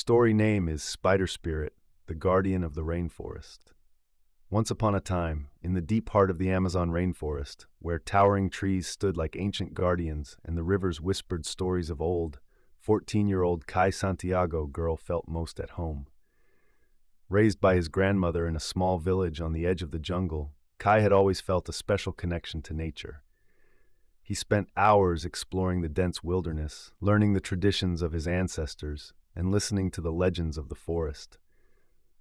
story name is Spider Spirit, the guardian of the rainforest. Once upon a time, in the deep heart of the Amazon rainforest, where towering trees stood like ancient guardians and the rivers whispered stories of old, 14-year-old Kai Santiago girl felt most at home. Raised by his grandmother in a small village on the edge of the jungle, Kai had always felt a special connection to nature. He spent hours exploring the dense wilderness, learning the traditions of his ancestors, and listening to the legends of the forest.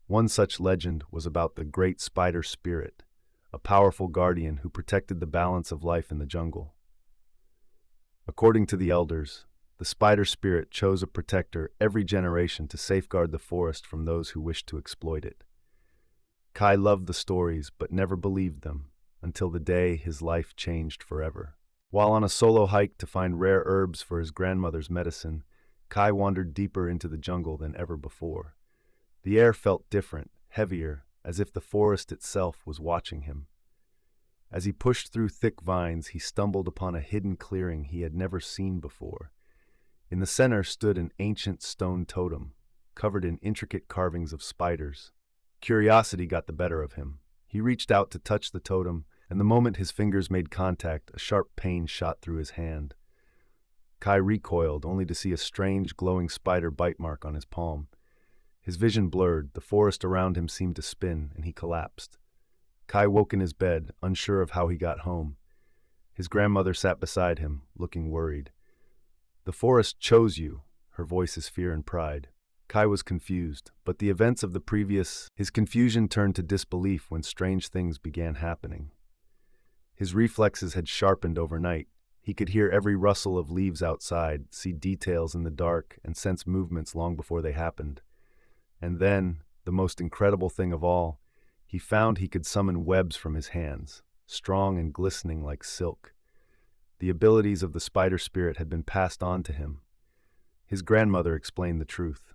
One such legend was about the great spider spirit, a powerful guardian who protected the balance of life in the jungle. According to the elders, the spider spirit chose a protector every generation to safeguard the forest from those who wished to exploit it. Kai loved the stories but never believed them, until the day his life changed forever. While on a solo hike to find rare herbs for his grandmother's medicine, Kai wandered deeper into the jungle than ever before. The air felt different, heavier, as if the forest itself was watching him. As he pushed through thick vines, he stumbled upon a hidden clearing he had never seen before. In the center stood an ancient stone totem, covered in intricate carvings of spiders. Curiosity got the better of him. He reached out to touch the totem, and the moment his fingers made contact, a sharp pain shot through his hand. Kai recoiled, only to see a strange, glowing spider bite mark on his palm. His vision blurred, the forest around him seemed to spin, and he collapsed. Kai woke in his bed, unsure of how he got home. His grandmother sat beside him, looking worried. "The forest chose you," her voice is fear and pride. Kai was confused, but his confusion turned to disbelief when strange things began happening. His reflexes had sharpened overnight. He could hear every rustle of leaves outside, see details in the dark, and sense movements long before they happened. And then, the most incredible thing of all, he found he could summon webs from his hands, strong and glistening like silk. The abilities of the spider spirit had been passed on to him. His grandmother explained the truth.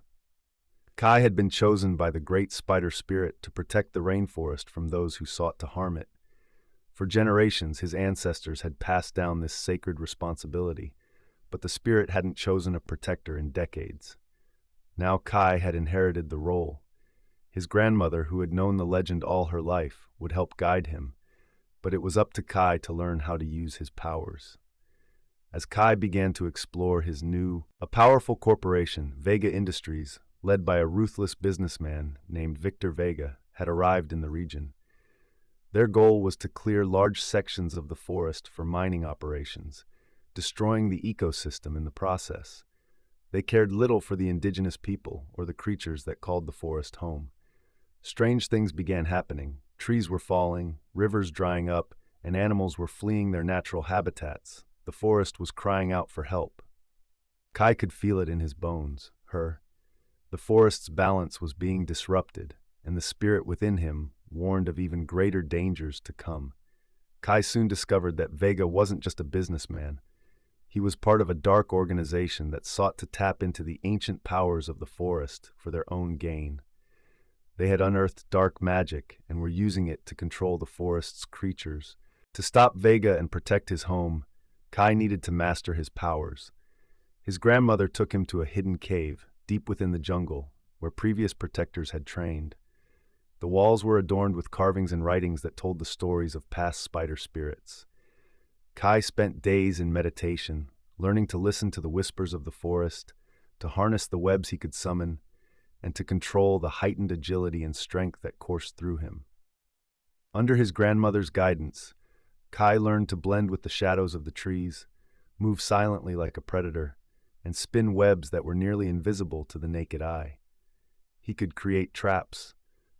Kai had been chosen by the great spider spirit to protect the rainforest from those who sought to harm it. For generations, his ancestors had passed down this sacred responsibility, but the spirit hadn't chosen a protector in decades. Now Kai had inherited the role. His grandmother, who had known the legend all her life, would help guide him, but it was up to Kai to learn how to use his powers. As Kai began to explore a powerful corporation, Vega Industries, led by a ruthless businessman named Victor Vega, had arrived in the region. Their goal was to clear large sections of the forest for mining operations, destroying the ecosystem in the process. They cared little for the indigenous people or the creatures that called the forest home. Strange things began happening. Trees were falling, rivers drying up, and animals were fleeing their natural habitats. The forest was crying out for help. Kai could feel it in his bones. The forest's balance was being disrupted, and the spirit within him warned of even greater dangers to come. Kai soon discovered that Vega wasn't just a businessman. He was part of a dark organization that sought to tap into the ancient powers of the forest for their own gain. They had unearthed dark magic and were using it to control the forest's creatures. To stop Vega and protect his home, Kai needed to master his powers. His grandmother took him to a hidden cave, deep within the jungle, where previous protectors had trained. The walls were adorned with carvings and writings that told the stories of past spider spirits. Kai spent days in meditation, learning to listen to the whispers of the forest, to harness the webs he could summon, and to control the heightened agility and strength that coursed through him. Under his grandmother's guidance, Kai learned to blend with the shadows of the trees, move silently like a predator, and spin webs that were nearly invisible to the naked eye. He could create traps,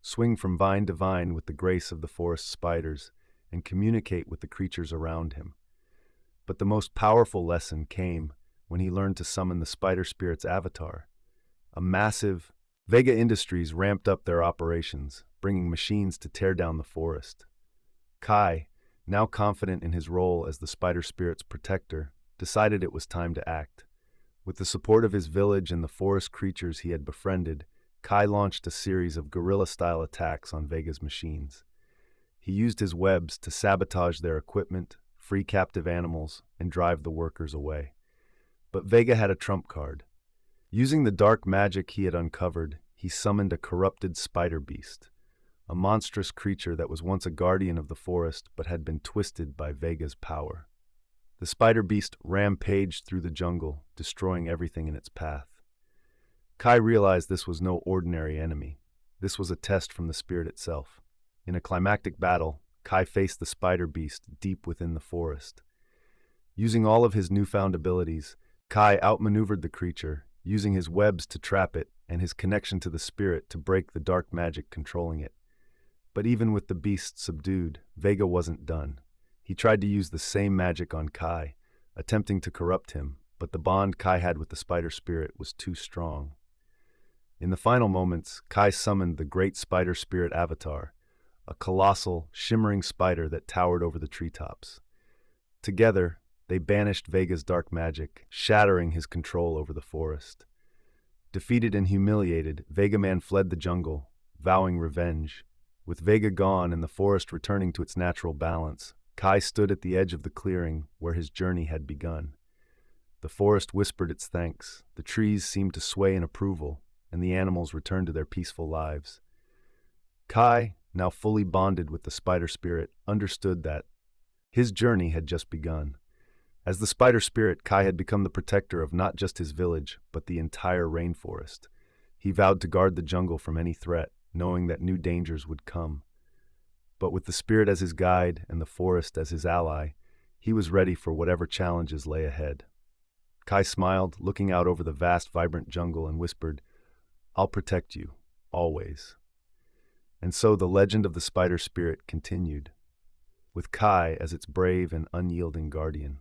swing from vine to vine with the grace of the forest spiders, and communicate with the creatures around him. But the most powerful lesson came when he learned to summon the spider spirit's avatar. Vega Industries ramped up their operations, bringing machines to tear down the forest. Kai, now confident in his role as the spider spirit's protector, decided it was time to act. With the support of his village and the forest creatures he had befriended, Kai launched a series of guerrilla-style attacks on Vega's machines. He used his webs to sabotage their equipment, free captive animals, and drive the workers away. But Vega had a trump card. Using the dark magic he had uncovered, he summoned a corrupted spider beast, a monstrous creature that was once a guardian of the forest but had been twisted by Vega's power. The spider beast rampaged through the jungle, destroying everything in its path. Kai realized this was no ordinary enemy. This was a test from the spirit itself. In a climactic battle, Kai faced the spider beast deep within the forest. Using all of his newfound abilities, Kai outmaneuvered the creature, using his webs to trap it and his connection to the spirit to break the dark magic controlling it. But even with the beast subdued, Vega wasn't done. He tried to use the same magic on Kai, attempting to corrupt him, but the bond Kai had with the spider spirit was too strong. In the final moments, Kai summoned the great spider spirit avatar, a colossal, shimmering spider that towered over the treetops. Together, they banished Vega's dark magic, shattering his control over the forest. Defeated and humiliated, Vega Man fled the jungle, vowing revenge. With Vega gone and the forest returning to its natural balance, Kai stood at the edge of the clearing where his journey had begun. The forest whispered its thanks, the trees seemed to sway in approval, and the animals returned to their peaceful lives. Kai, now fully bonded with the spider spirit, understood that his journey had just begun. As the spider spirit, Kai had become the protector of not just his village, but the entire rainforest. He vowed to guard the jungle from any threat, knowing that new dangers would come. But with the spirit as his guide and the forest as his ally, he was ready for whatever challenges lay ahead. Kai smiled, looking out over the vast, vibrant jungle, and whispered, "I'll protect you, always." And so the legend of the spider spirit continued, with Kai as its brave and unyielding guardian.